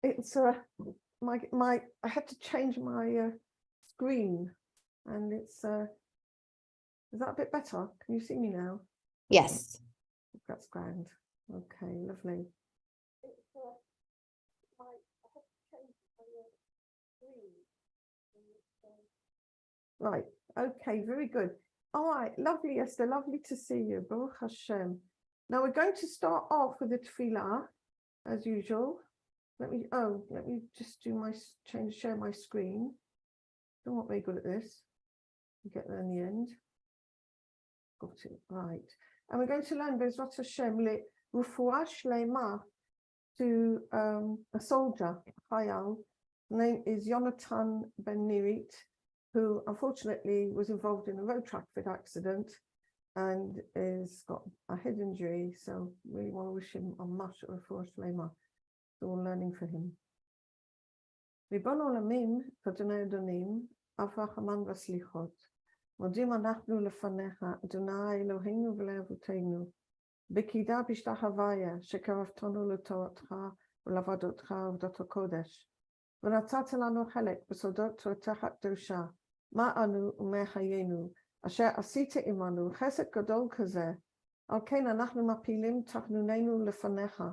it's my I had to change my screen, and it's is that a bit better? Can you see me now? Yes. That's grand. Okay, lovely. Right. Okay, very good. All right, lovely, Esther. Lovely to see you. Baruch Hashem. Now we're going to start off with the tefillah, as usual. Let me just share my screen. I'm not very good at this. We'll get there in the end. Got it. Right. And we're going to learn Bezrat Hashem Refuah Shlema to a soldier, Chayal. His name is Yonatan Ben Nirit, who unfortunately was involved in a road traffic accident and is got a head injury. So really want to wish him a much Refuah Shlema. So we're learning for him. Ribon Olamim, Adonai Adonim, Ava Haman Vaslichot. מודים אנחנו לפניך, אדוני אלוהינו ולאבותינו, בקידה בשתחוויה שקרבתנו לתורתך ולעבודתך עבודת הקודש, ונתת לנו חלק בסודות תורתך הקדושה, מה אנו ומה חיינו, אשר עשית עמנו חסד גדול כזה, על כן אנחנו מפילים תחנוננו לפניך,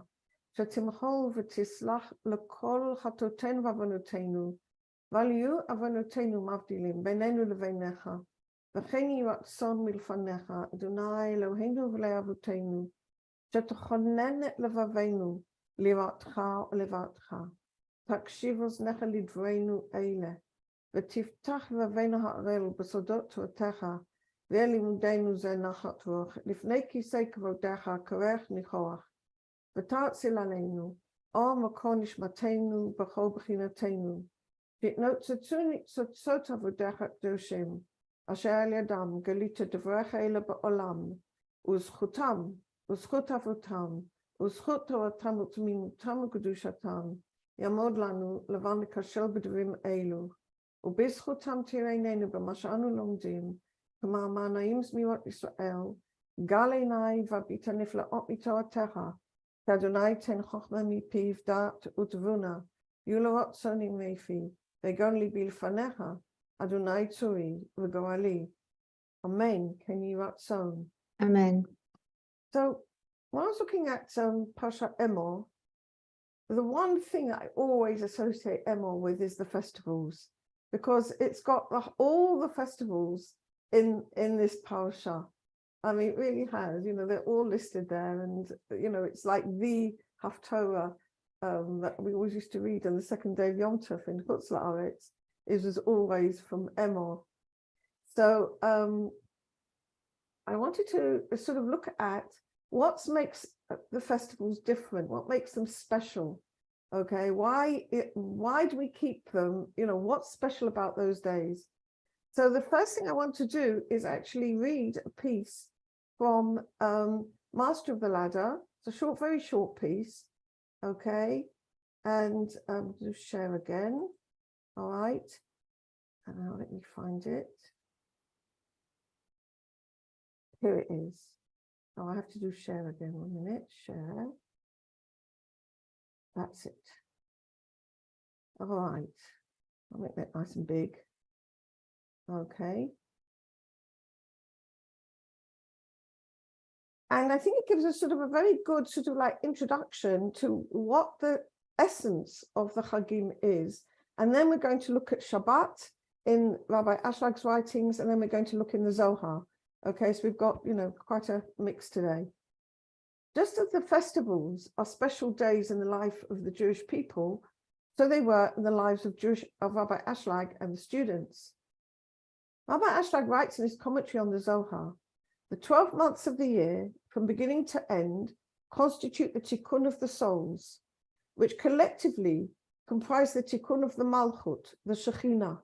שתמחול ותסלח לכל חטאותינו ועוונותינו, ואל יהיו עוונותינו מבדילים בינינו לבינך, וכן יהי רצון מלפניך, אדוני אלוהינו ולאבותינו, שתכונן את לבבינו לראותך ולבבך, תקשיב אוזניך לדברינו אלה, ותפתח לבבינו הערל בסודות תורתך, ולימודנו זה נחת רוח, לפני כיסא כבודך כרך ניחוח, ותאציל עלינו, אור מקור נשמתנו בכל בחינתנו, שתנוצצו ניצוצות עבודך הקדושים, אשר על ידם גלית דבריך אלה בעולם, וזכותם, וזכות אבותם, וזכות תורתם ותמימותם וקדושתם, יעמוד לנו לבן לקשל בדברים אלו, ובזכותם תראה עינינו במה שאנו לומדים, כמאמר נעים זמירות ישראל, גל עיני והביט הנפלאות מתורתך, כי אדוני תן חוכמה מפיו דעת ותבונה, יהיו לו רצונים מפי, ויגון ליבי לפניך, Adonai Tzuri v'Gorali. Amen. Can you write some? Amen. So when I was looking at Pasha Emor, the one thing I always associate Emor with is the festivals, because it's got all the festivals in this parasha. I mean, it really has. You know, they're all listed there, and you know, it's like the Haftorah that we always used to read on the second day of Yom Tov in Chutz La'aretz. It was always from Emor. So I wanted to sort of look at what makes the festivals different, what makes them special. Okay, why do we keep them? You know, what's special about those days? So the first thing I want to do is actually read a piece from Master of the Ladder. It's a short, very short piece. Okay, and just share again. All right, now let me find it. Here it is. Oh, I have to do share again. 1 minute. Share. That's it. All right. I'll make that nice and big. Okay. And I think it gives us sort of a very good sort of like introduction to what the essence of the Chagim is. And then we're going to look at Shabbat in Rabbi Ashlag's writings, and then we're going to look in the Zohar. Okay, so we've got, you know, quite a mix today. Just as the festivals are special days in the life of the Jewish people, so they were in the lives of Rabbi Ashlag and the students. Rabbi Ashlag writes in his commentary on the Zohar, the 12 months of the year, from beginning to end, constitute the tikkun of the souls, which collectively comprise the tikkun of the Malchut, the Shekhinah.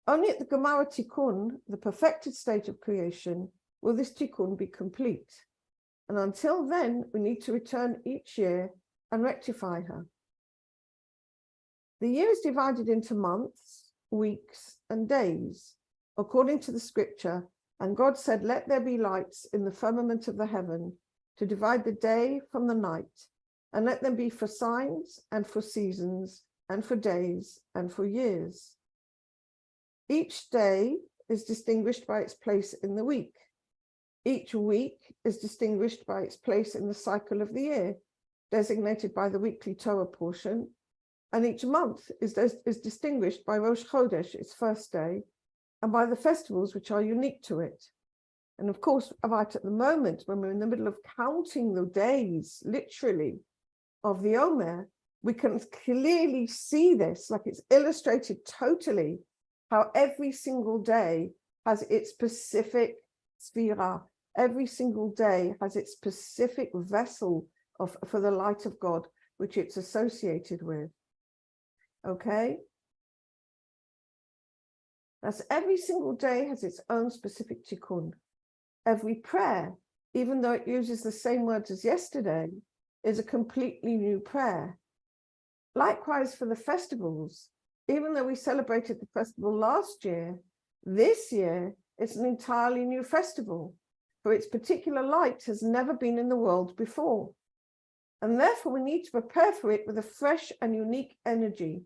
Only at the Gemara tikkun, the perfected state of creation, will this tikkun be complete. And until then, we need to return each year and rectify her. The year is divided into months, weeks, and days, according to the scripture, and God said, let there be lights in the firmament of the heaven to divide the day from the night, and let them be for signs and for seasons and for days and for years. Each day is distinguished by its place in the week. Each week is distinguished by its place in the cycle of the year, designated by the weekly Torah portion, and each month is distinguished by Rosh Chodesh, its first day, and by the festivals which are unique to it. And of course, right at the moment, when we're in the middle of counting the days, literally, of the Omer, we can clearly see this, like it's illustrated totally, how every single day has its specific sephirah. Every single day has its specific vessel for the light of God, which it's associated with. Okay? That's every single day has its own specific tikkun. Every prayer, even though it uses the same words as yesterday, is a completely new prayer. Likewise for the festivals, even though we celebrated the festival last year, this year it's an entirely new festival, for its particular light has never been in the world before. And therefore we need to prepare for it with a fresh and unique energy,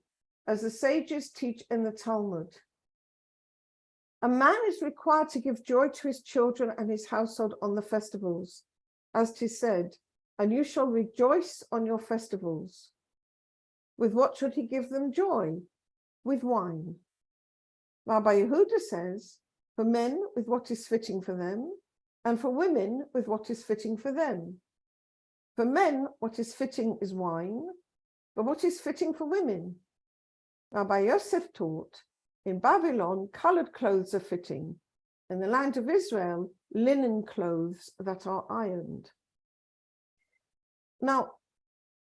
as the sages teach in the Talmud. A man is required to give joy to his children and his household on the festivals, as 'tis said, and you shall rejoice on your festivals. With what should he give them joy? With wine. Rabbi Yehuda says, for men with what is fitting for them, and for women with what is fitting for them. For men, what is fitting is wine, but what is fitting for women? Rabbi Yosef taught, in Babylon, colored clothes are fitting. In the land of Israel, linen clothes that are ironed. Now,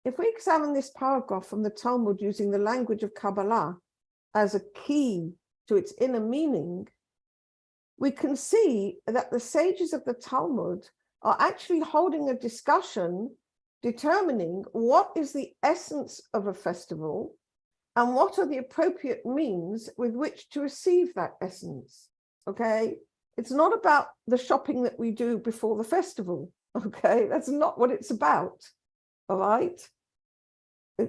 if we examine this paragraph from the Talmud using the language of Kabbalah as a key to its inner meaning, we can see that the sages of the Talmud are actually holding a discussion determining what is the essence of a festival and what are the appropriate means with which to receive that essence, okay? It's not about the shopping that we do before the festival, okay? That's not what it's about, all right?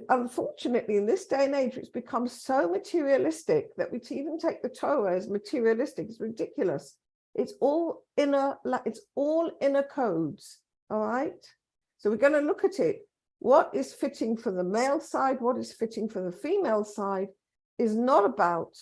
Unfortunately, in this day and age, it's become so materialistic that we even take the Torah as materialistic. It's ridiculous. It's all inner codes, all right? So we're going to look at it. What is fitting for the male side, what is fitting for the female side, is not about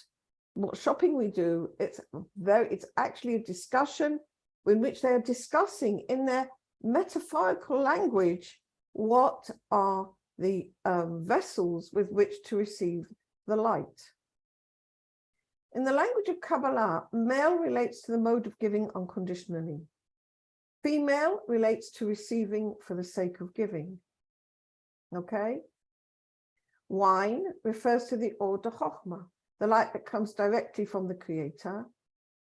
what shopping we do. It's actually a discussion in which they are discussing in their metaphorical language what are the vessels with which to receive the light. In the language of Kabbalah, male relates to the mode of giving unconditionally. Female relates to receiving for the sake of giving. Okay? Wine refers to the Or Chochmah, the light that comes directly from the Creator,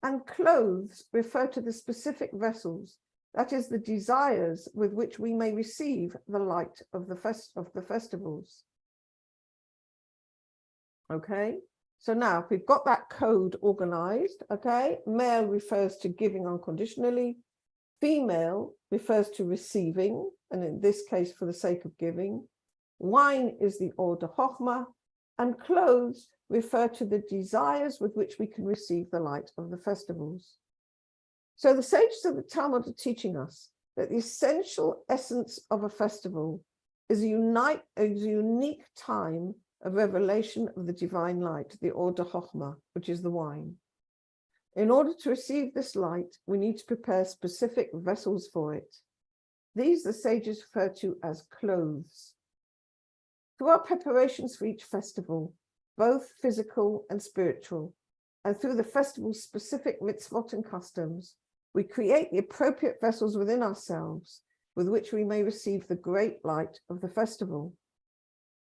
and clothes refer to the specific vessels, that is, the desires with which we may receive the light of the festivals. Okay? So now, if we've got that code organized, okay, male refers to giving unconditionally, female refers to receiving, and in this case, for the sake of giving. Wine is the Or Chochmah, and clothes refer to the desires with which we can receive the light of the festivals. So the sages of the Talmud are teaching us that the essential essence of a festival is a unique time of revelation of the divine light, the Or Chochmah, which is the wine. In order to receive this light, we need to prepare specific vessels for it. These the sages refer to as clothes. Through our preparations for each festival, both physical and spiritual, and through the festival's specific mitzvot and customs, we create the appropriate vessels within ourselves with which we may receive the great light of the festival.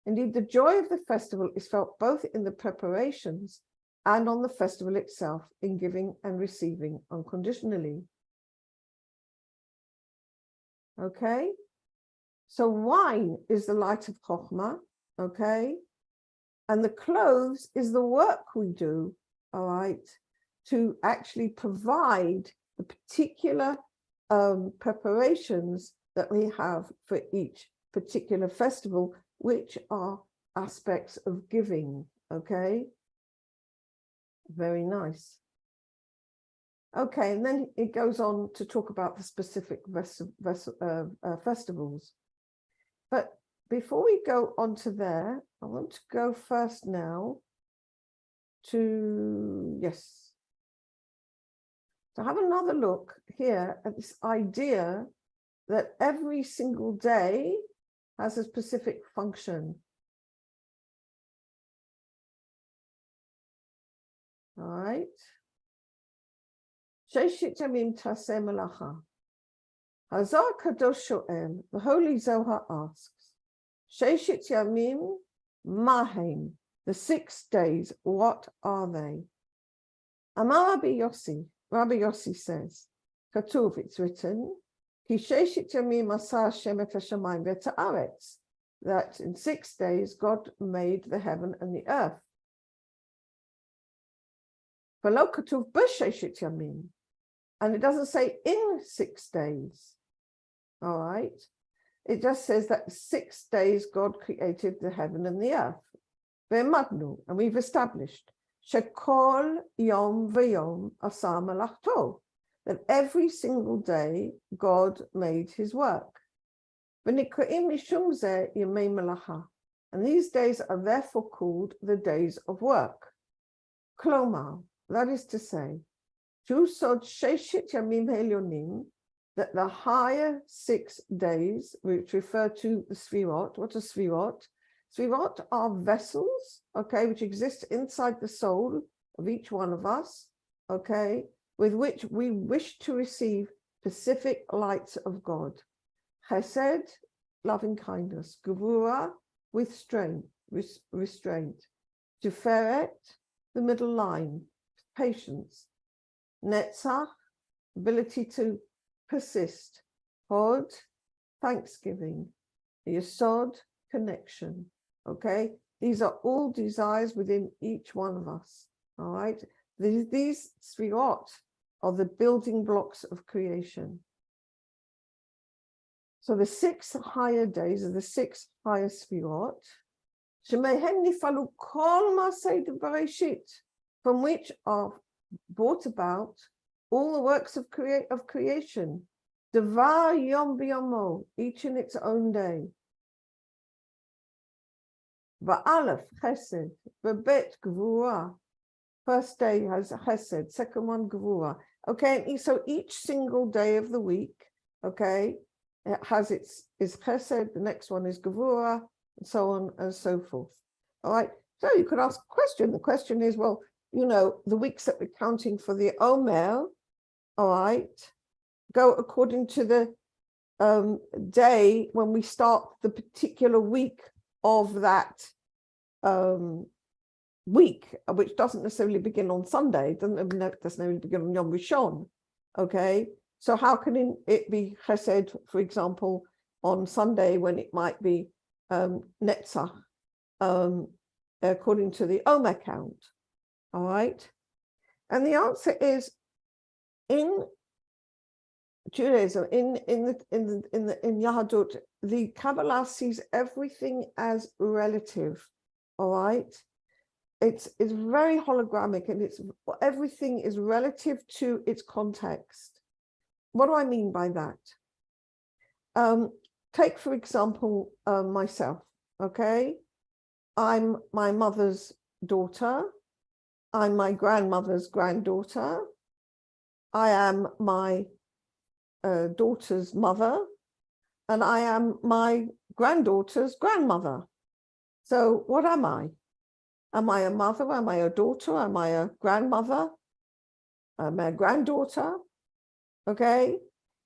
Indeed, the joy of the festival is felt both in the preparations and on the festival itself, in giving and receiving unconditionally. Okay? So wine is the light of Chochmah, okay? And the clothes is the work we do, all right, to actually provide the particular preparations that we have for each particular festival, which are aspects of giving. Okay, very nice. Okay, and then it goes on to talk about the specific festivals. But before we go on to there, I want to go first now to, to have another look here at this idea that every single day has a specific function. All right. Sheshit Yamim Taseh Melacha. Hazar Kadosh Shoel, the Holy Zohar asks, Sheshit Yamim Mahem, the 6 days, what are they? Amar Rabbi Yossi says, Katuv, it's written, Ki Sheshit Yamim Asa Hashem et hashamayim ve'et haaretz, that in 6 days God made the heaven and the earth. V'lo katuv b'sheshit yamim, and it doesn't say in 6 days. All right, it just says that 6 days God created the heaven and the earth. Ve'madnu, and we've established shekol yom v'yom asa malachto, that every single day God made his work. V'nikroim mishum zeh yemei melacha, and these days are therefore called the days of work. Klomar, that is to say, Jusod sheshit yamim helyonim, that the higher 6 days, which refer to the sephirah. What are sephirah? Sephirah are vessels, okay, which exist inside the soul of each one of us, okay, with which we wish to receive specific lights of God. Chesed, loving kindness. Gevurah, restraint. Tiferet, the middle line, patience. Netzach, ability to persist. Hod, thanksgiving. Yesod, connection. Okay, these are all desires within each one of us. All right, these sephirah are the building blocks of creation. So the 6 higher days are the 6 higher sephirah, shemehen nifalu kol ma'aseh bereshit, from which are brought about all the works of creation. Devar yom b'yomo, each in its own day. Va'alef chesed, v'bet gevurah. First day has chesed, second one gevurah. Okay, and so each single day of the week, okay, it has is chesed, the next one is gevurah, and so on and so forth. All right, so you could ask a question. The question is, well, you know, the weeks that we're counting for the Omer, all right, go according to the day when we start the particular week of that week, which doesn't necessarily begin on Sunday, doesn't necessarily begin on Yom Rishon, okay? So how can it be chesed, for example, on Sunday when it might be Netzach, according to the Omer count, all right? And the answer is, in Judaism, in Yahadut, the Kabbalah sees everything as relative. All right, it's very hologramic, and everything is relative to its context. What do I mean by that? Take for example myself. Okay, I'm my mother's daughter. I'm my grandmother's granddaughter. I am my daughter's mother, and I am my granddaughter's grandmother. So what am I? Am I a mother? Am I a daughter? Am I a grandmother? Am I a granddaughter? Okay.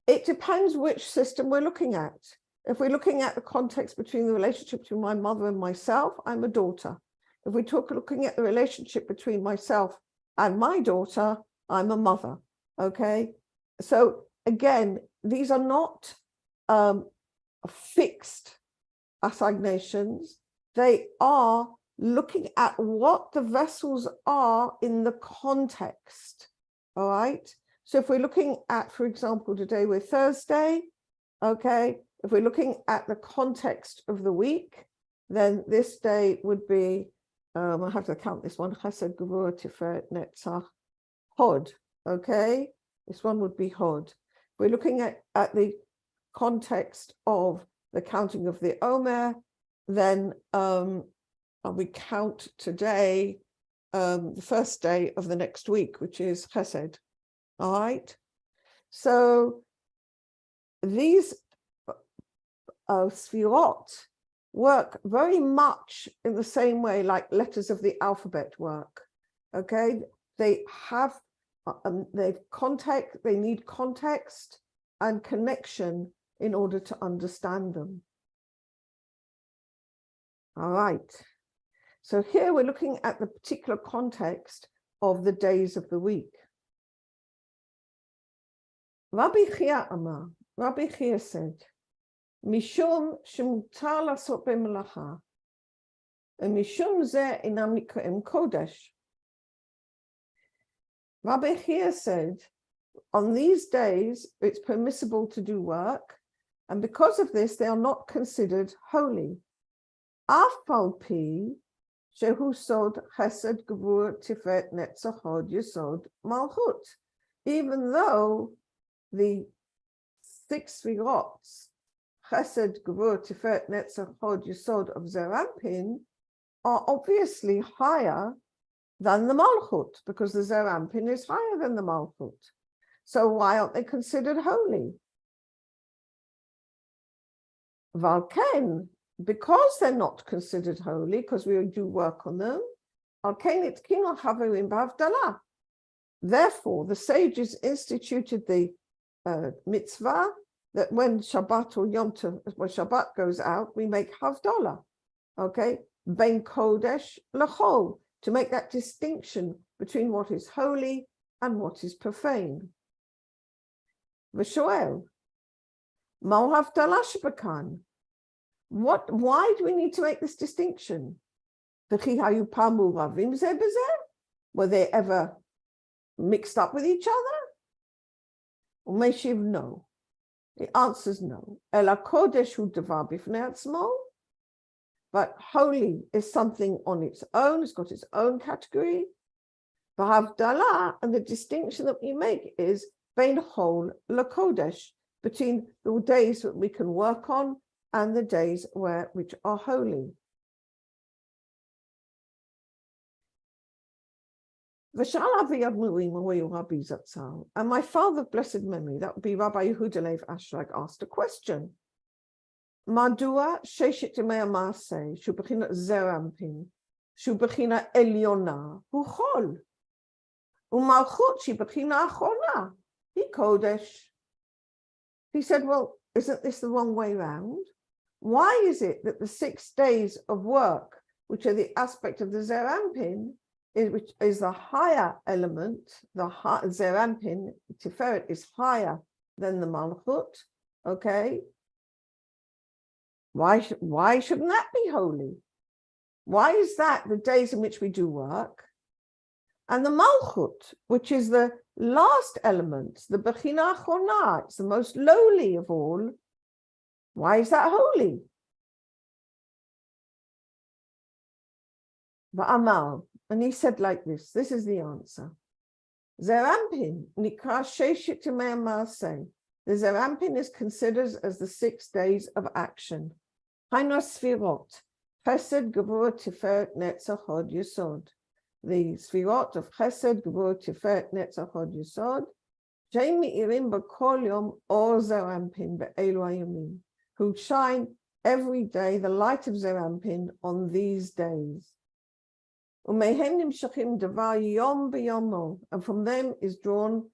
It depends which system we're looking at. If we're looking at the context between the relationship between my mother and myself, I'm a daughter. If we're looking at the relationship between myself and my daughter, I'm a mother. Okay. So again, these are not fixed assignations. They are looking at what the vessels are in the context. All right. So if we're looking at, for example, today we're Thursday. Okay. if we're looking at the context of the week, then this day would be, I have to count this one, Chesed, Gevurah, Tiferet, Netzach, Hod, okay? This one would be Hod. If we're looking at the context of the counting of the Omer, then we count today the first day of the next week, which is Chesed, all right? So these sephirot work very much in the same way like letters of the alphabet work, okay? They have, they need context and connection in order to understand them. All right. So here we're looking at the particular context of the days of the week. Rabbi Chia Amar, Rabbi Chia said, Mishum shemutar lasot b'melacha, and mishum ze inam nikaim kodesh. Rabbi Chia said, on these days it's permissible to do work, and because of this they are not considered holy. Af al pi shehu sod chesed gevurah tiferet netzach hod yesod malchut, even though the 6 sephirot, Chesed, Gevurah, Tiferet, Netzach, Hod, Yesod of Zeir Anpin, are obviously higher than the Malchut, because the Zeir Anpin is higher than the Malchut. So why aren't they considered holy? Valken, because they're not considered holy, because we do work on them, therefore the sages instituted the mitzvah that when Shabbat or Yom Tov, when Shabbat goes out, we make Havdalah, okay? Bein Kodesh L'chol, to make that distinction between what is holy and what is profane. V'shoel, Mal Havdalah shebekan. Why do we need to make this distinction? V'chi hayu pamu ravim zeh b'zeh? Were they ever mixed up with each other? Umeshiv, no. The answer is no. Ela kodesh hu davar bifnei atzmo, but holy is something on its own. It's got its own category. V'havdalah, and the distinction that we make is bein hol lakodesh, between the days that we can work on and the days which are holy. And my father of blessed memory, that would be Rabbi Yehuda Ashlag, asked a question. Madua sheshet yemei ha'maaseh shu b'china Zeir Anpin shu b'china elyona hu chol u'malchut shi b'china achona hi kodesh. He said, well, isn't this the wrong way round? Why is it that the 6 days of work, which are the aspect of the Zeir Anpin, which is the higher element, the Zeir Anpin, Tiferet, is higher than the Malchut, okay? Why shouldn't that be holy? Why is that the days in which we do work? And the Malchut, which is the last element, the Bechina Achona, it's the most lowly of all, why is that holy? Va'amar, and he said like this is the answer. Zeir Anpin nikra sheshet yemei ha'maaseh. The Zeir Anpin is considered as the 6 days of action. Hainu sephirot, Chesed, Gevurah, Tiferet, Netzach, Hod, Yesod. The sephirot of Chesed, Gevurah, Tiferet, Netzach, Hod, Yesod. She'em me'irim b'kol yom or Zeir Anpin be'elu hayomim, who shine every day the light of Zeir Anpin on these days. And from them is drawn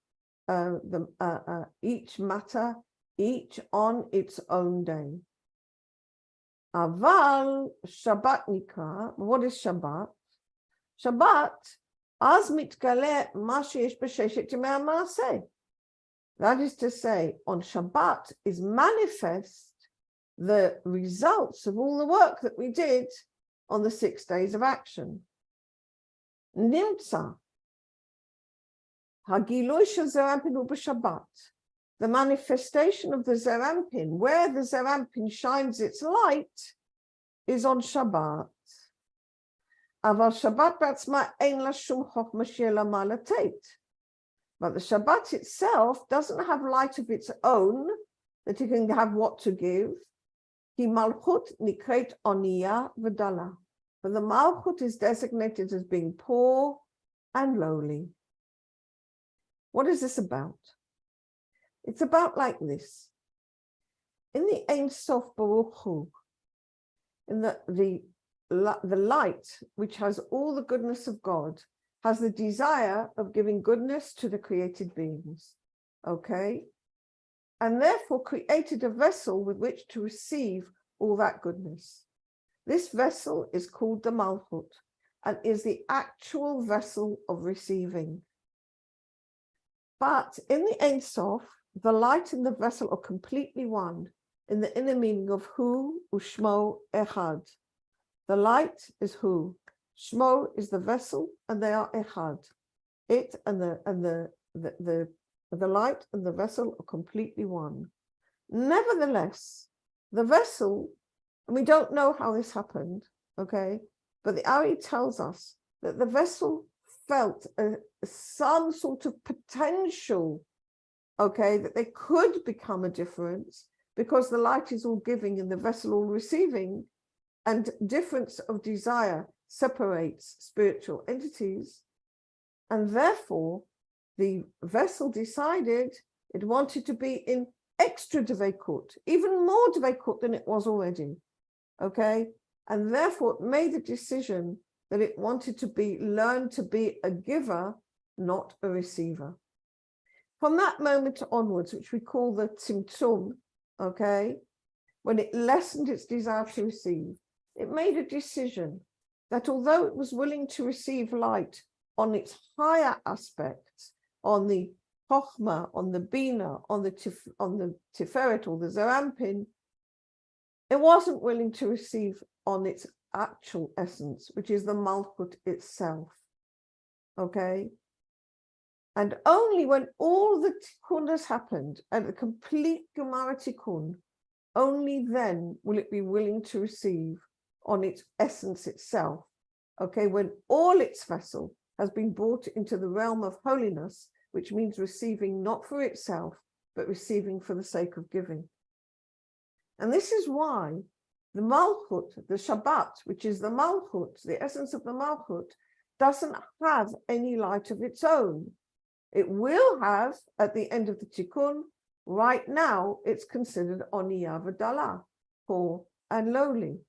each matter, each on its own day. Aval Shabbat nikra. What is Shabbat? Shabbat, az mitgaleh ma sheyesh b'sheshet yemei ha'maaseh. That is to say, on Shabbat is manifest the results of all the work that we did on the 6 days of action. Nimtza hagilui shel Zeir Anpin hu b'Shabbat. the manifestation of the Zerampin, where the Zerampin shines its light, is on Shabbat. Aval Shabbat batzma ein la shum chochma she'ela ma latet. But the Shabbat itself doesn't have light of its own, that it can have what to give. Ki malchut nikret oniya v'dala. But the malchut is designated as being poor and lowly. What is this about? It's about like this. In the Ein Sof Baruch Hu, in the light, which has all the goodness of God, has the desire of giving goodness to the created beings. Okay? And therefore created a vessel with which to receive all that goodness. This vessel is called the Malchut and is the actual vessel of receiving. But in the Ein Sof, the light and the vessel are completely one in the inner meaning of Hu u'Shmo Echad. The light is Hu, Shmo is the vessel, and they are Echad. It and the light and the vessel are completely one. Nevertheless, the vessel, and we don't know how this happened, okay, but the Ari tells us that the vessel felt some sort of potential, okay, that they could become a difference because the light is all giving and the vessel all receiving, and difference of desire separates spiritual entities. And therefore, the vessel decided it wanted to be in extra dveikut, even more dveikut than it was already, okay? And therefore, it made the decision that it wanted to learn to be a giver, not a receiver. From that moment onwards, which we call the tzimtzum, okay, when it lessened its desire to receive, it made a decision that although it was willing to receive light on its higher aspects, on the chokhmah, on the bina, on the tiferet or the zerampin, it wasn't willing to receive on its actual essence, which is the malchut itself. Okay? And only when all the tikkun has happened, and the complete Gemara tikkun, only then will it be willing to receive on its essence itself. Okay, when all its vessel has been brought into the realm of holiness, which means receiving not for itself, but receiving for the sake of giving. And this is why the Malchut, the Shabbat, which is the Malchut, the essence of the Malchut, doesn't have any light of its own. It will have at the end of the Tikkun. Right now, it's considered Oniyah V'Dala, poor and lowly.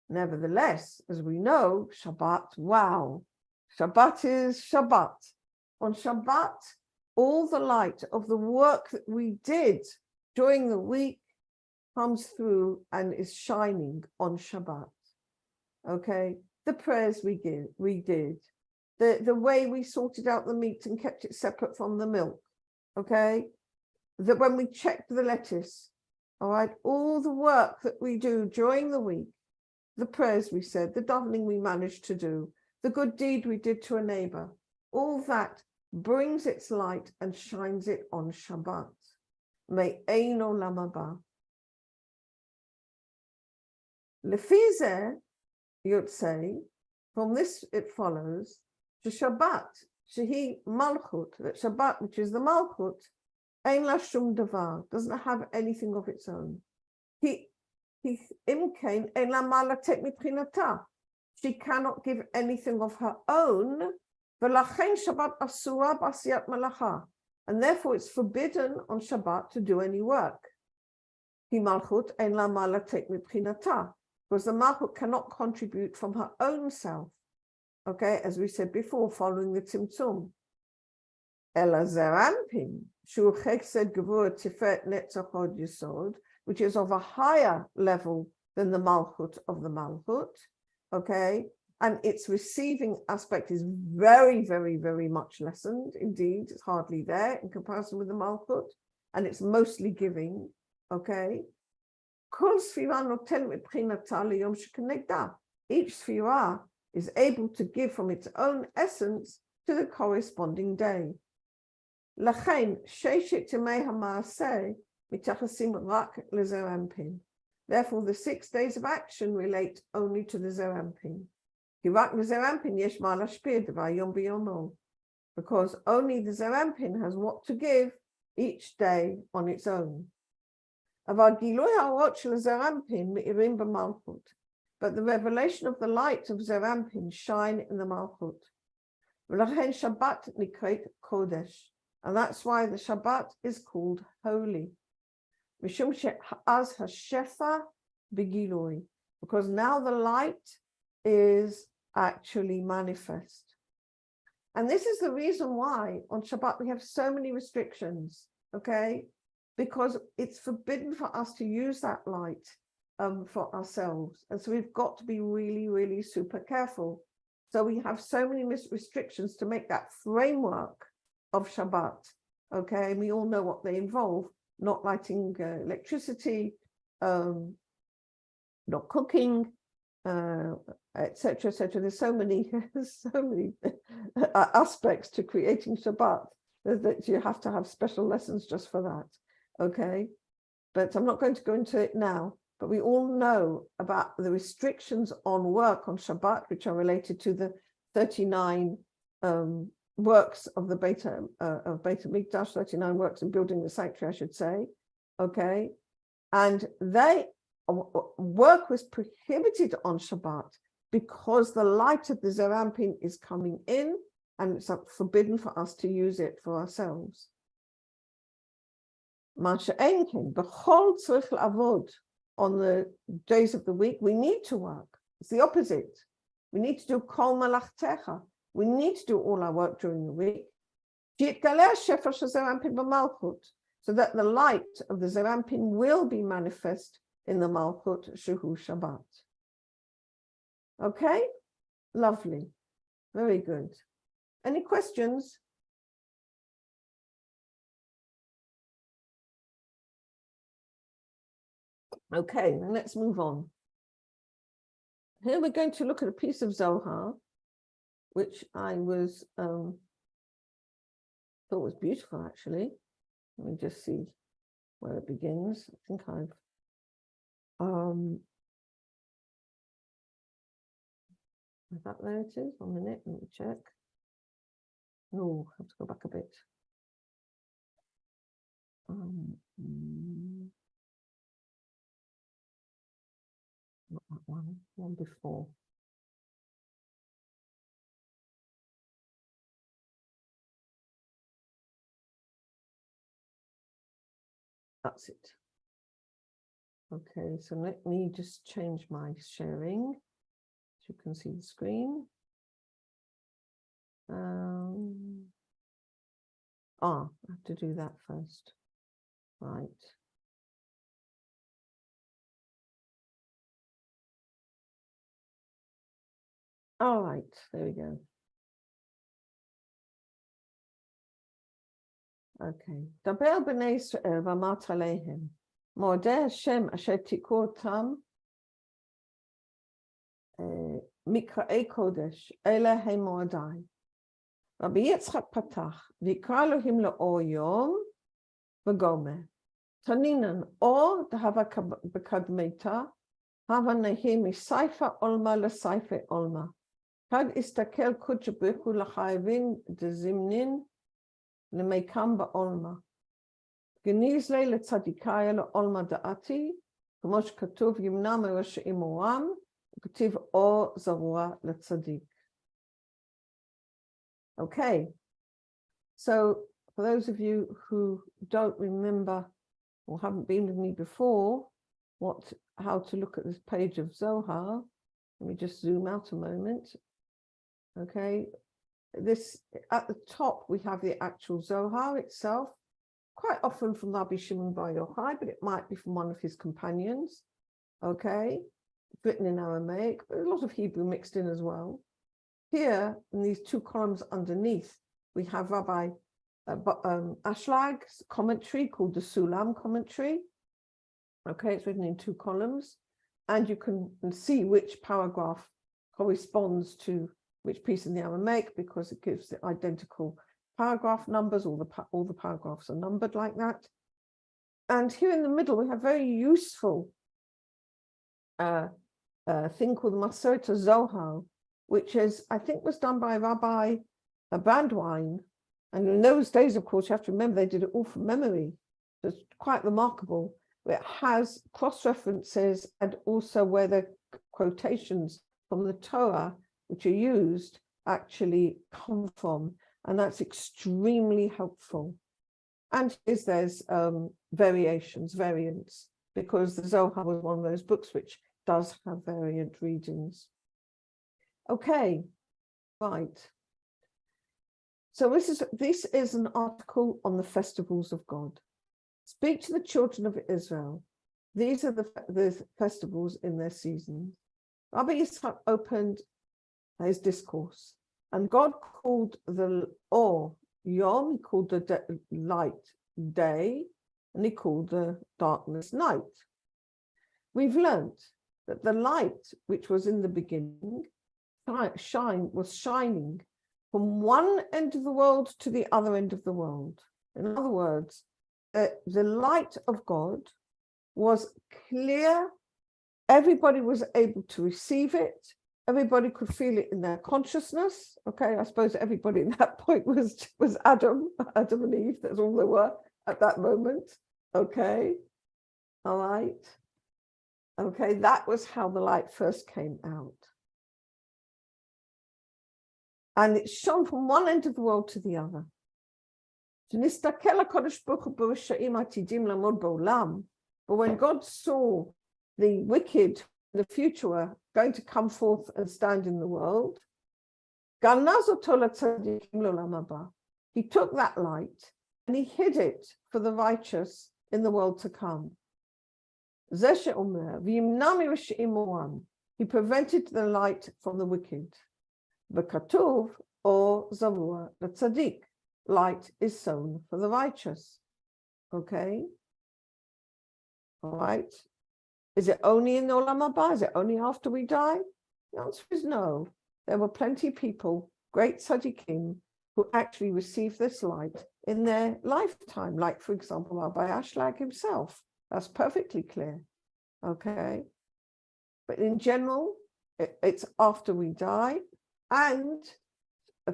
Nevertheless, as we know, Shabbat, wow, Shabbat is Shabbat. On Shabbat, all the light of the work that we did during the week comes through and is shining on Shabbat. Okay, the prayers we did, the way we sorted out the meat and kept it separate from the milk. Okay, that when we checked the lettuce, all right, all the work that we do during the week, the prayers we said, the davening we managed to do, the good deed we did to a neighbor, all that brings its light and shines it on Shabbat. May ein olam haba. Lefize, you'd say, from this it follows, to Shabbat, shehi malchut, that Shabbat, which is the malchut, ein la shum davar, doesn't have anything of its own. She cannot give anything of her own, and therefore it's forbidden on Shabbat to do any work. Because the malchut cannot contribute from her own self. Okay, as we said before, following the tzimtzum. Ela zerampin, shu chesed gevur tiferet netzach hod yesod, which is of a higher level than the malchut of the malchut, okay? And its receiving aspect is very, very, very much lessened. Indeed, it's hardly there in comparison with the malchut, and it's mostly giving, okay? Each sephirah is able to give from its own essence to the corresponding day. לכן, ששת ימי המעשה מתייחסים רק לזעיר אנפין. Therefore, the 6 days of action relate only to the זעיר אנפין. כי רק לזעיר אנפין יש מה להשפיע דבר יום ביומו. Because only the זעיר אנפין has what to give each day on its own. אבל גילוי האורות של הזעיר אנפין מאירים במלכות. But the revelation of the light of זעיר אנפין shine in the מלכות. ולכן שבת נקראת קודש. And that's why the Shabbat is called holy. משום שאז השפע בגילוי. Because now the light is actually manifest. And this is the reason why on Shabbat we have so many restrictions, okay? Because it's forbidden for us to use that light for ourselves. And so we've got to be really, really super careful. So we have so many restrictions to make that framework of Shabbat, okay? And we all know what they involve: not lighting electricity, not cooking, etc., etc. There's so many aspects to creating Shabbat that you have to have special lessons just for that, okay? But I'm not going to go into it now. But we all know about the restrictions on work on Shabbat, which are related to the 39 works of the Beit Mikdash, 39 works in building the sanctuary, I should say, okay? And work was prohibited on Shabbat because the light of the זעיר אנפין is coming in, and it's forbidden for us to use it for ourselves. מה שאין כן, בכל צריך לעבוד. On the days of the week, we need to work. It's the opposite. We need to do kol malachtecha. We need to do all our work during the week. So that the light of the זעיר אנפין will be manifest in the Malchut Shehu Shabbat. Okay? Lovely. Very good. Any questions? Okay, then let's move on. Here we're going to look at a piece of Zohar, which I thought was beautiful, actually. Let me just see where it begins. I think I've there it is. 1 minute, let me check. No, I have to go back a bit. Not that one before. That's it. Okay, so let me just change my sharing so you can see the screen. I have to do that first. Right. All right, there we go. Okay. דבר בני ישראל ואמרת עליהם, מועדי השם אשר תיקחו אותם מקראי קודש, אלה הם מועדיי. רבי יצחק פתח, ויקרא אלוהים לאור יום וגומה. תנינן אור דהבה בקדמתה, הבה נהי מסייפה עולמה לסייפה עולמה. כאן הסתכל קודש ברוך הוא לחייבים דזמנין למקם בעולמה. גניז לי לצדיקאי לעולמה דעתי, כמו שכתוב ימנע מרשעים מורם, וכתיב אור זרוע לצדיק. Okay, so for those of you who don't remember or haven't been with me before, how to look at this page of Zohar, let me just zoom out a moment. Okay, this at the top we have the actual Zohar itself, quite often from Rabbi Shimon Bar Yochai, but it might be from one of his companions. Okay, written in Aramaic, but a lot of Hebrew mixed in as well. Here, in these two columns underneath, we have Rabbi Ashlag's commentary called the Sulam commentary. Okay, it's written in two columns, and you can see which paragraph corresponds to which piece in the Aramaic because it gives the identical paragraph numbers, all the paragraphs are numbered like that. And here in the middle, we have very useful thing called the Maseret Zohar, which is, I think, was done by Rabbi Brandwein. And in those days, of course, you have to remember they did it all from memory. So it's quite remarkable. It has cross-references and also where the quotations from the Torah, which are used, actually come from. And that's extremely helpful. And there's variants, because the Zohar was one of those books which does have variant readings. Okay, right. So this is an article on the festivals of God. Speak to the children of Israel. These are the festivals in their seasons. Rabbi Ashlag opened his discourse, and God called the Yom, he called the light day, and he called the darkness night. We've learnt that the light, which was in the beginning, was shining from one end of the world to the other end of the world. In other words, the light of God was clear. Everybody was able to receive it. Everybody could feel it in their consciousness. Okay, I suppose everybody at that point was Adam and Eve. That's all there were at that moment. Okay, all right. Okay, that was how the light first came out. And it shone from one end of the world to the other. But when God saw the wicked in the future were going to come forth and stand in the world, he took that light and he hid it for the righteous in the world to come. He prevented the light from the wicked. V'katuv or zavua the tzaddik. Light is sown for the righteous. Okay. All right. Is it only in Olam Haba? Is it only after we die? The answer is no. There were plenty of people, great tzaddikim, who actually received this light in their lifetime. Like, for example, Rabbi Ashlag himself. That's perfectly clear. Okay. But in general, it's after we die. And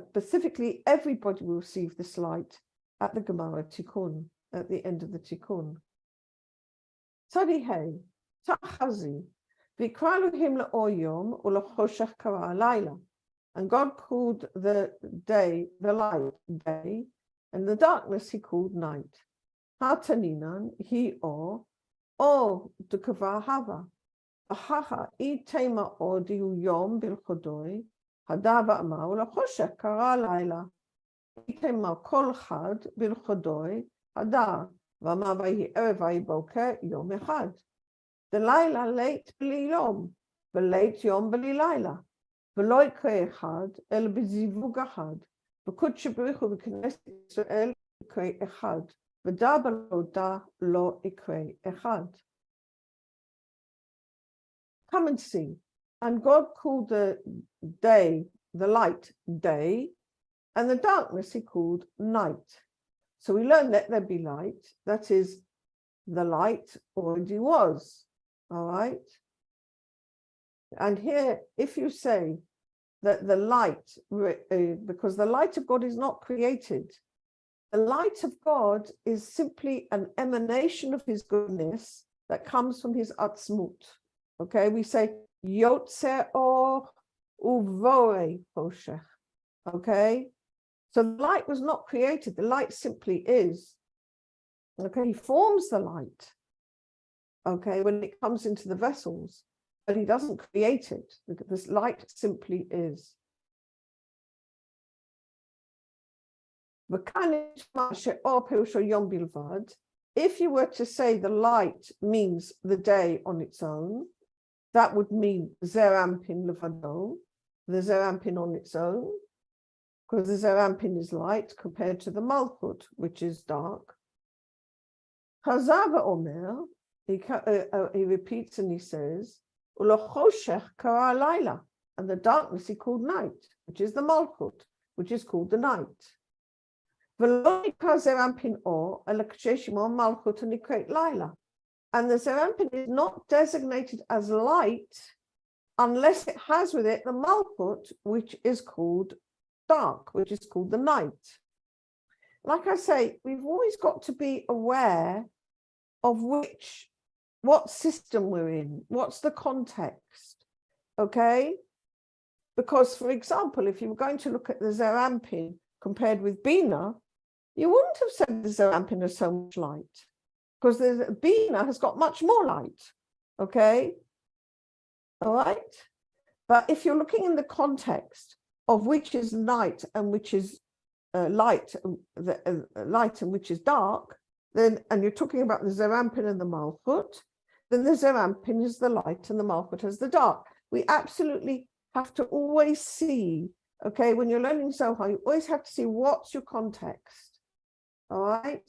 specifically, everybody will receive this light at the Gemara Tikkun, at the end of the Tikkun. Tzadihei, Tachazi, V'kraluhim le'oyom u'lechoshech kara layla. And God called the day, the light, day, and the darkness he called night. Hataninan, he or dekava hava. Ahaha, itema or diu yom bilchodoi. Hadava amar u'lechoshech kara layla. Itema kol chad bilchodoi. Hadar. V'amar vayhi erev vayhi boker yom echad. The layla late b'li yom, v'late yom b'li layla. ולא יקרה אחד, אלא בזיווג אחד. וקודש בריך הוא בכנסת ישראל יקרה אחד. ודע בלעודה לא יקרה אחד. Come and see. And God called the day, the light, day, and the darkness he called night. So we learn let there be light. That is, the light already was. All right? And here, if you say that the light, because the light of God is not created, the light of God is simply an emanation of his goodness that comes from his atzmut. Okay, we say, Yotze or uvore choshech. Okay, so the light was not created, the light simply is. Okay, he forms the light. Okay, when it comes into the vessels. But he doesn't create it. This light simply is. If you were to say the light means the day on its own, that would mean zerampin levado, the zerampin on its own, because the zerampin is light compared to the malchut, which is dark. Chazava Omer, he repeats and he says, and the darkness he called night, which is the malchut, which is called the night. ולא נקרא זעיר אנפין אור, אלא כששמו מלכות הנקראת לילה. And the זעיר אנפין is not designated as light unless it has with it the malchut, which is called dark, which is called the night. Like I say, we've always got to be aware of what system we're in, what's the context, okay? Because, for example, if you were going to look at the Zeir Anpin compared with Bina, you wouldn't have said the Zeir Anpin has so much light, because the Bina has got much more light, okay? All right? But if you're looking in the context of which is night and which is light and which is dark, then, and you're talking about the Zeir Anpin and the Malchut, then the Zeir Anpin is the light and the Malchut is the dark. We absolutely have to always see, okay, when you're learning Zohar, you always have to see what's your context, all right?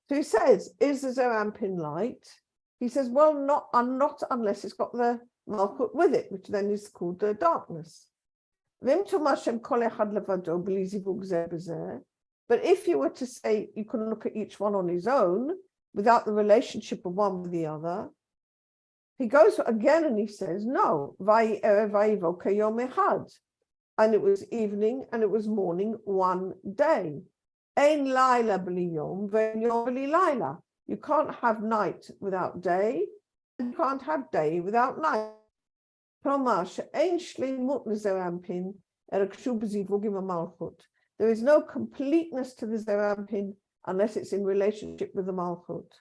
So he says, is the Zeir Anpin light? He says, well, not unless it's got the Malchut with it, which then is called the darkness. But if you were to say you can look at each one on his own without the relationship of one with the other, he goes again and he says, no, and it was evening and it was morning one day. You can't have night without day, and you can't have day without night. There is no completeness to the Zeir Anpin unless it's in relationship with the Malchut.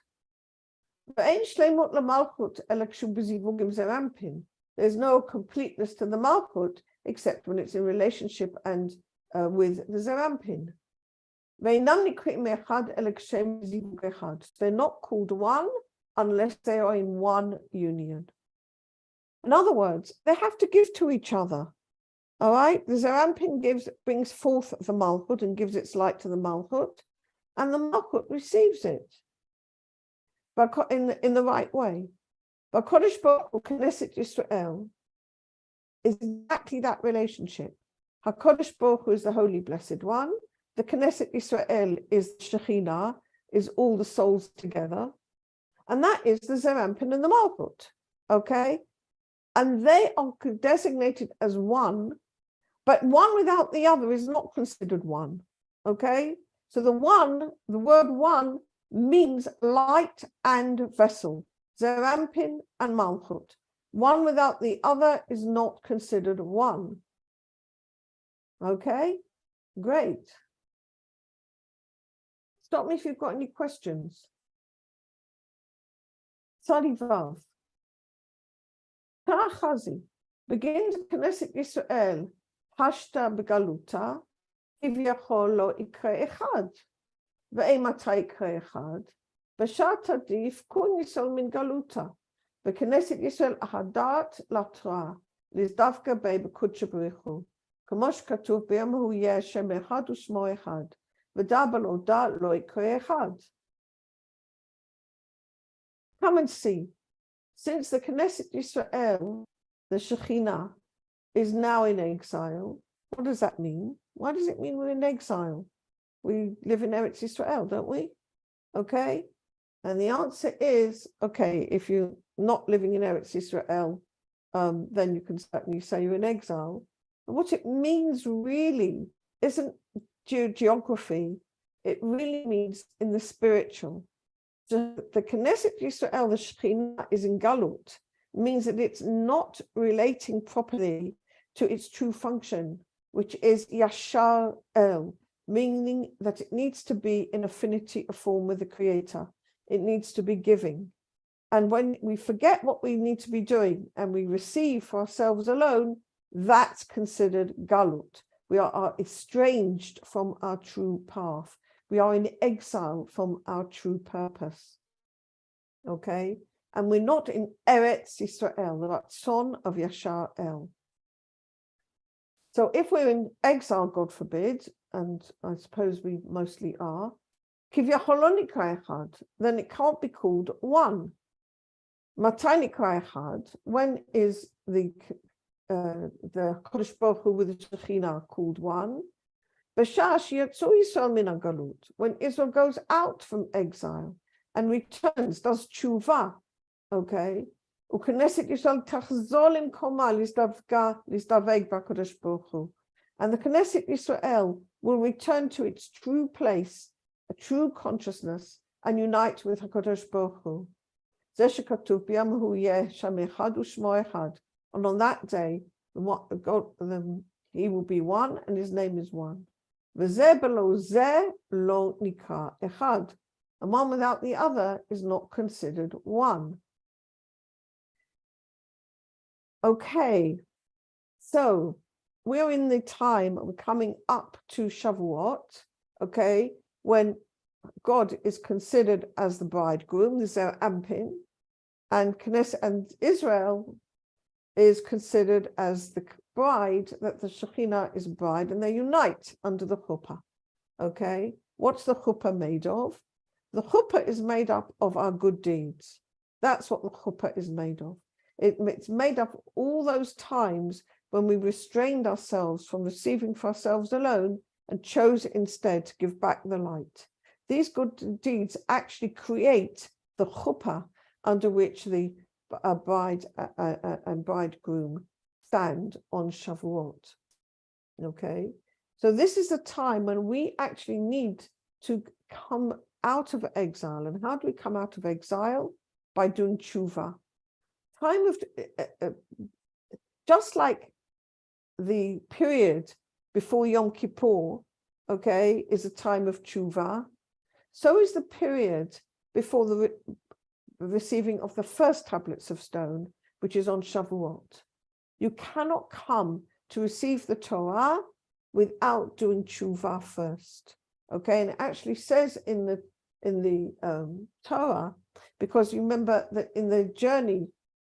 There's no completeness to the Malchut except when it's in relationship and with the Zeir Anpin. They're not called one unless they are in one union. In other words, they have to give to each other. All right, the Zeir Anpin brings forth the Malchut and gives its light to the Malchut, and the Malchut receives it, but in the right way. But Kodesh Baruch Hu Knesset Yisrael is exactly that relationship. HaKodesh Baruch Hu is the Holy Blessed One. The Knesset Yisrael is Shekhinah, is all the souls together, and that is the Zeir Anpin and the Malchut. Okay, and they are designated as one. But one without the other is not considered one, okay? So the word one means light and vessel, Zeir Anpin and Malchut. One without the other is not considered one. Okay, great. Stop me if you've got any questions. Tzadi Vav. Tarachazi begins Knesset Yisrael. Hashta begaluta, כביכול לא יקרה אחד. ואימתי יקרה אחד? בשעת עדיף כון ישראל מן גלותה. וכנסת ישראל ההדעת לתורה, להזדווקא בי בקודשא בריך הוא. כמו שכתוב ביום ההוא יהיה שם אחד ושמו אחד. ודע בלעודה לא יקרה אחד. Come and see. Since the Knesset Yisrael, the Shekhinah, is now in exile, what does that mean? Why does it mean we're in exile? We live in Eretz Yisrael, don't we? Okay. And the answer is, okay, if you're not living in Eretz Yisrael, then you can certainly say you're in exile. But what it means really isn't geography. It really means in the spiritual. So the Knesset Yisrael, the Shekhinah, is in Galut. It means that it's not relating properly to its true function, which is Yashar El, meaning that it needs to be in affinity of form with the Creator. It needs to be giving. And when we forget what we need to be doing and we receive for ourselves alone, that's considered Galut. We are estranged from our true path. We are in exile from our true purpose. Okay? And we're not in Eretz Yisrael, the Ratzon of Yashar El. So if we're in exile, God forbid, and I suppose we mostly are, then it can't be called one. When is the Kodesh Baruch Hu with the Shekhinah called one? When Israel goes out from exile and returns, does tshuva, okay? And the Knesset Israel will return to its true place, a true consciousness, and unite with HaKadosh Baruch Hu. And on that day, God, he will be one, and his name is one. And one without the other is not considered one. Okay, so we're in the time, we're coming up to Shavuot, okay, when God is considered as the bridegroom, the Zer Ampin, and Knesset and Israel is considered as the bride, that the Shekhinah is bride, and they unite under the chuppah. Okay, what's the chuppah made of? The chuppah is made up of our good deeds. That's what the chuppah is made of. It's made up of all those times when we restrained ourselves from receiving for ourselves alone and chose instead to give back the light. These good deeds actually create the chuppah under which the bride and bridegroom stand on Shavuot. Okay, so this is the time when we actually need to come out of exile. And how do we come out of exile? By doing tshuva. Time of just like the period before Yom Kippur, okay, is a time of tshuva. So is the period before the receiving of the first tablets of stone, which is on Shavuot. You cannot come to receive the Torah without doing tshuva first. Okay, and it actually says in the Torah, because you remember that in the journey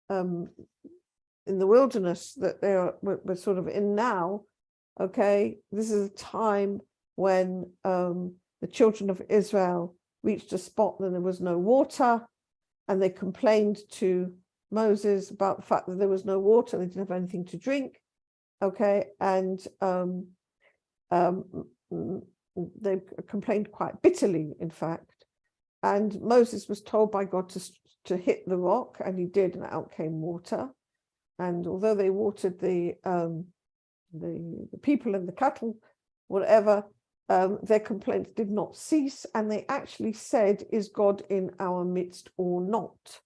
in the wilderness that we're sort of in now, okay, this is a time when the children of Israel reached a spot that there was no water, and they complained to Moses about the fact that there was no water, they didn't have anything to drink, okay, and they complained quite bitterly, in fact, and Moses was told by God to hit the rock, and he did, and out came water. And although they watered the people and the cattle, whatever, their complaints did not cease, and they actually said, "Is God in our midst or not?"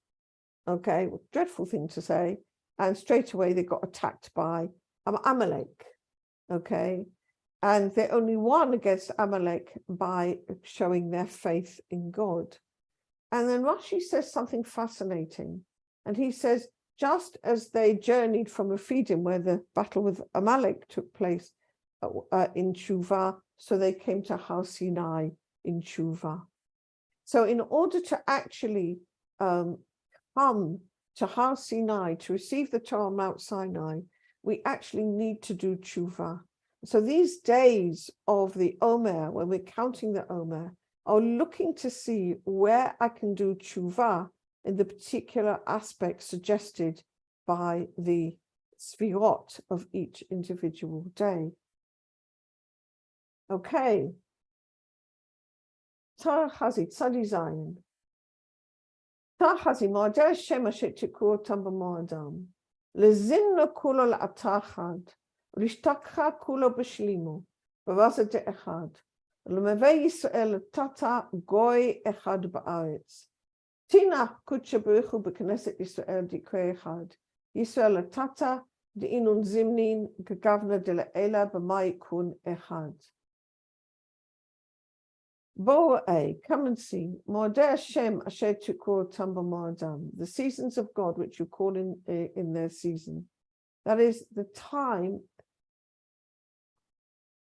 Okay, well, dreadful thing to say. And straight away they got attacked by Amalek. Okay, and they only won against Amalek by showing their faith in God. And then Rashi says something fascinating, and he says, just as they journeyed from Rephidim, where the battle with Amalek took place, in Tshuva, so they came to Har Sinai in Tshuva. So in order to actually come to Har Sinai, to receive the Torah on Mount Sinai, we actually need to do Tshuva. So these days of the Omer, when we're counting the Omer, are looking to see where I can do Tshuva in the particular aspect suggested by the sephirah of each individual day. Okay. Tar Chazi, Tzadi Zayin. Tar Chazi, Mo'adei Hashem asher tikru otam b'mo'adam. Lezinno kulo la'atachad. L'ishtakcha kulo b'shlimu. B'raza de'echad. L'mevei Yisrael tata goy echad ba'aretz. Tina kutsha b'richu b'knesset Yisrael dikrei echad. Yisrael tata de'inun zimnin gagavna de la'ela b'mai kun echad. Bo'ei, come and see. Mo'adei Hashem asher tikru otam b'mo'adam. The seasons of God which you call in their season. That is the time.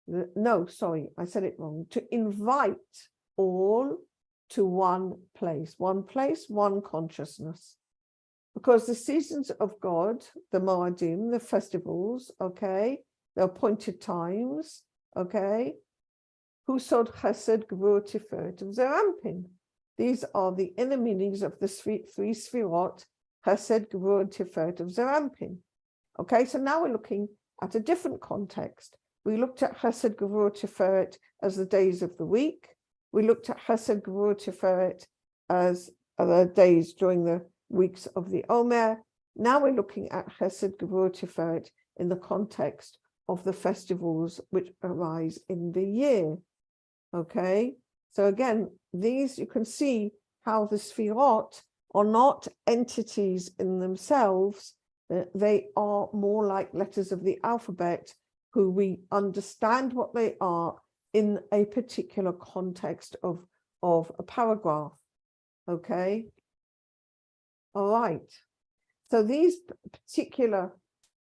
No, sorry, I said it wrong. To invite all to one place, one consciousness. Because the seasons of God, the Moadim, the festivals, okay, the appointed times, okay, Husod Chesed Gvur Tiferet of Zer Ampin. These are the inner meanings of the three sephirot, Chesed Gvur Tiferet of Zer Ampin. Okay, so now we're looking at a different context. We looked at Chesed, Gevurah, Tiferet as the days of the week. We looked at Chesed, Gevurah, Tiferet as the days during the weeks of the Omer. Now we're looking at Chesed, Gevurah, Tiferet in the context of the festivals which arise in the year. Okay, so again, these you can see how the sephirot are not entities in themselves. They are more like letters of the alphabet, who we understand what they are in a particular context of a paragraph. Okay, all right. So these particular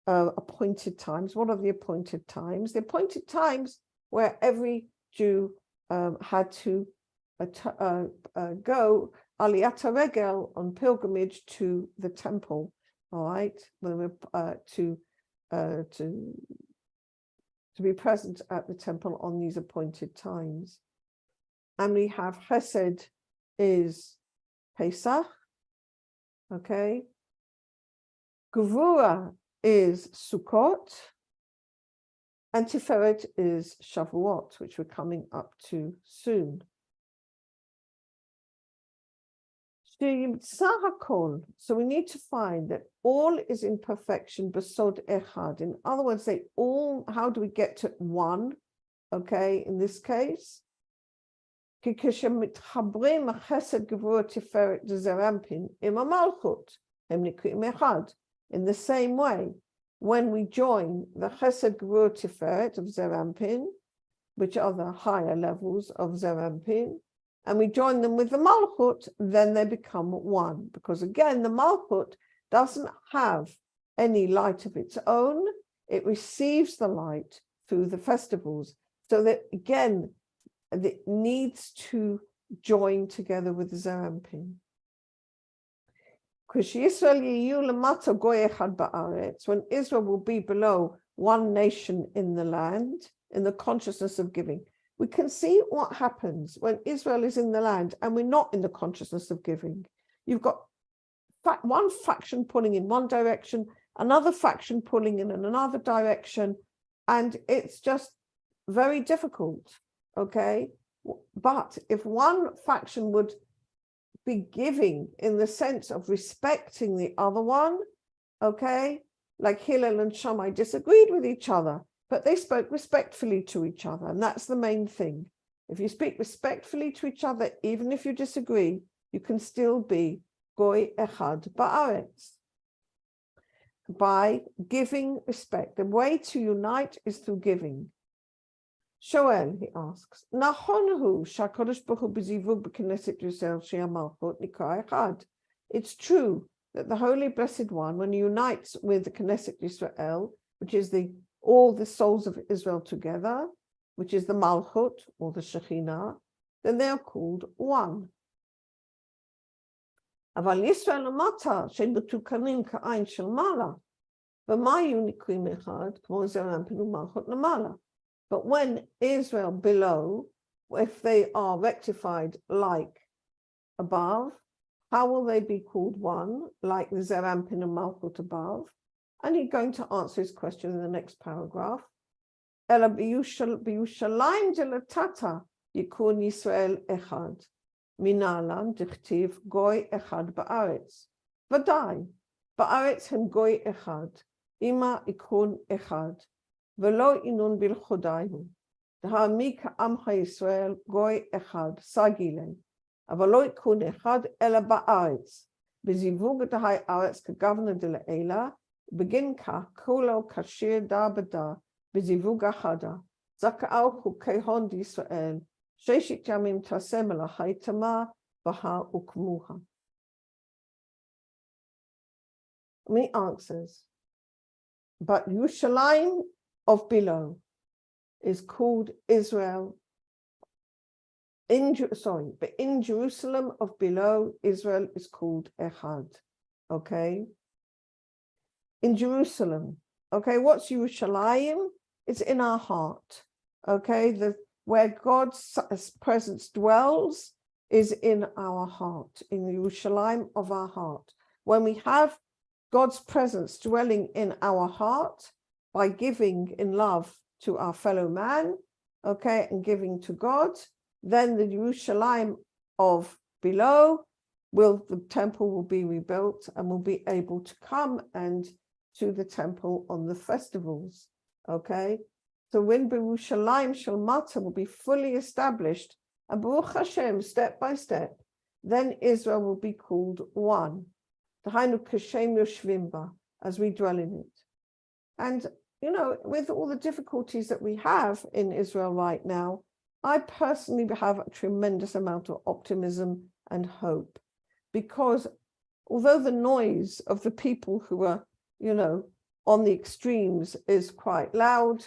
appointed times, what are the appointed times? The appointed times where every Jew had to go aliyat regel on pilgrimage to the temple. All right, to be present at the temple on these appointed times. And we have Chesed is Pesach. Okay. Gevurah is Sukkot, and Tiferet is Shavuot, which we're coming up to soon. So we need to find that all is in perfection, besod echad. In other words, they all, how do we get to one? Okay, in this case, in the same way, when we join the Chesed, Gevurah, Tiferet of Zerampin, which are the higher levels of Zerampin, and we join them with the Malchut, then they become one. Because again, the Malchut doesn't have any light of its own. It receives the light through the festivals. So that again, it needs to join together with the Zerampin. When Israel will be below one nation in the land, in the consciousness of giving, we can see what happens when Israel is in the land and we're not in the consciousness of giving. You've got one faction pulling in one direction, another faction pulling in another direction, and it's just very difficult, okay? But if one faction would be giving in the sense of respecting the other one, okay? Like Hillel and Shammai disagreed with each other, but they spoke respectfully to each other, and that's the main thing. If you speak respectfully to each other, even if you disagree, you can still be goy echad ba'aretz. By giving respect. The way to unite is through giving. Shoel, he asks, it's true that the Holy Blessed One, when he unites with the Knesset Yisrael, which is all the souls of Israel together, which is the Malchut or the Shekhinah, then they are called one. But when Israel below, if they are rectified like above, how will they be called one, like the Zerampin and Malchut above? And he's going to answer his question in the next paragraph. Ela b'Yushalayim delatata yikun Yisrael echad. Minalan dichtiv goy echad ba'aretz. Vadai, ba'aretz hem goy echad. Ima ikun echad. Velo inun bilchodayu. Dahami ka'amcha Yisrael goy echad. Sagile. Avalo ikun echad ela ba'aretz. Bezivug dahai aretz kagavna de la'ela. Begin ka kulo kashir da bada. Bezivug achada. Zaka'au chukei di Yisrael. Sheshit yamim tasem elachai tama baha ukmuha. Me answers. But Yerushalayim of below is called Israel. But in Jerusalem of below, Israel is called Echad. Okay. In Jerusalem. Okay. What's Yerushalayim? It's in our heart. Okay. Where God's presence dwells is in our heart, in the Yerushalayim of our heart. When we have God's presence dwelling in our heart by giving in love to our fellow man, okay, and giving to God. Then the Yerushalayim of below the temple will be rebuilt and will be able to come and to the temple on the festivals, okay? So when Yerushalayim Shel Mata will be fully established, and Baruch Hashem, step by step, then Israel will be called one. As we dwell in it. And, you know, with all the difficulties that we have in Israel right now, I personally have a tremendous amount of optimism and hope, because although the noise of the people who are, you know, on the extremes is quite loud,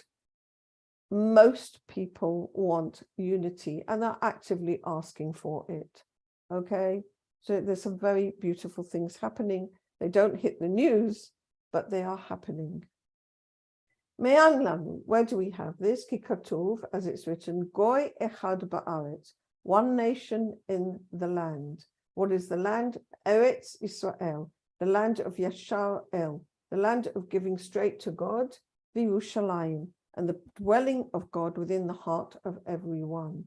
most people want unity and are actively asking for it, okay? So there's some very beautiful things happening. They don't hit the news, but they are happening. Me'an lanu, where do we have this? Ki katuv, as it's written, Goy echad ba'aretz, one nation in the land. What is the land? Eretz Israel, the land of Yashar El, the land of giving straight to God, Yerushalayim, and the dwelling of God within the heart of everyone.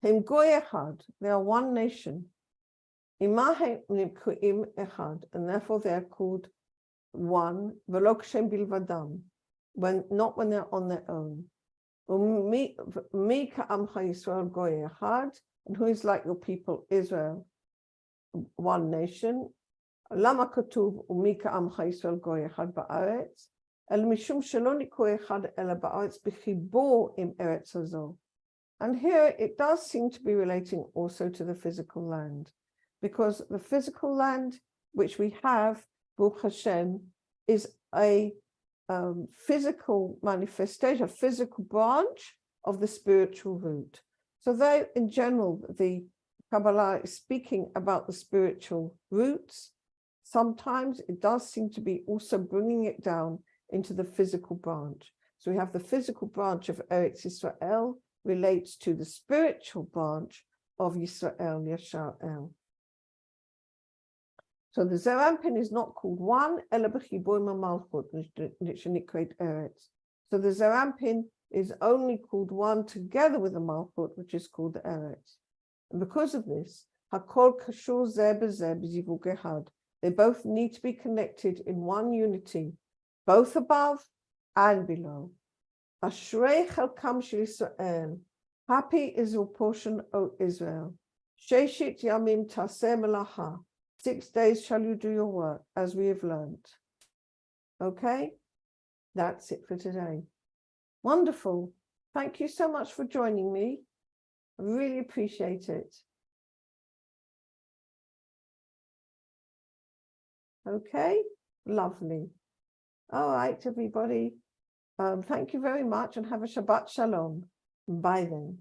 Him Goy echad, they are one nation. Imahe nikuim echad, and therefore they are called one, v'lo kshem bilvadam, not when they're on their own. Mi ka'amcha Yisrael goy echad, and who is like your people Israel, one nation. Lama katuv mi ka'amcha Yisrael goy echad ba'aretz, el mishum shelo niku echad ela ba'aretz b'chibur im eretz hazo. And here it does seem to be relating also to the physical land, because the physical land which we have, Baruch Hashem, is a physical manifestation, a physical branch of the spiritual root. So though in general the Kabbalah is speaking about the spiritual roots, sometimes it does seem to be also bringing it down into the physical branch. So we have the physical branch of Eretz Yisrael relates to the spiritual branch of Yisrael, Yashar El. So the Zerampin is not called one, Ela b'chiboim ha'malchut, nishenikret Eretz. So the Zerampin is only called one together with the Malchut, which is called the Eretz. And because of this, Hakol kashur zeh b'zeh b'zivug echad. They both need to be connected in one unity, both above and below. Ashrei chelkam shel Yisrael. Happy is your portion, O Israel. Sheshit yamim taseh melacha. 6 days shall you do your work, as we have learned. Okay, that's it for today. Wonderful. Thank you so much for joining me. I really appreciate it. Okay, lovely. All right, everybody. Thank you very much and have a Shabbat Shalom. Bye then.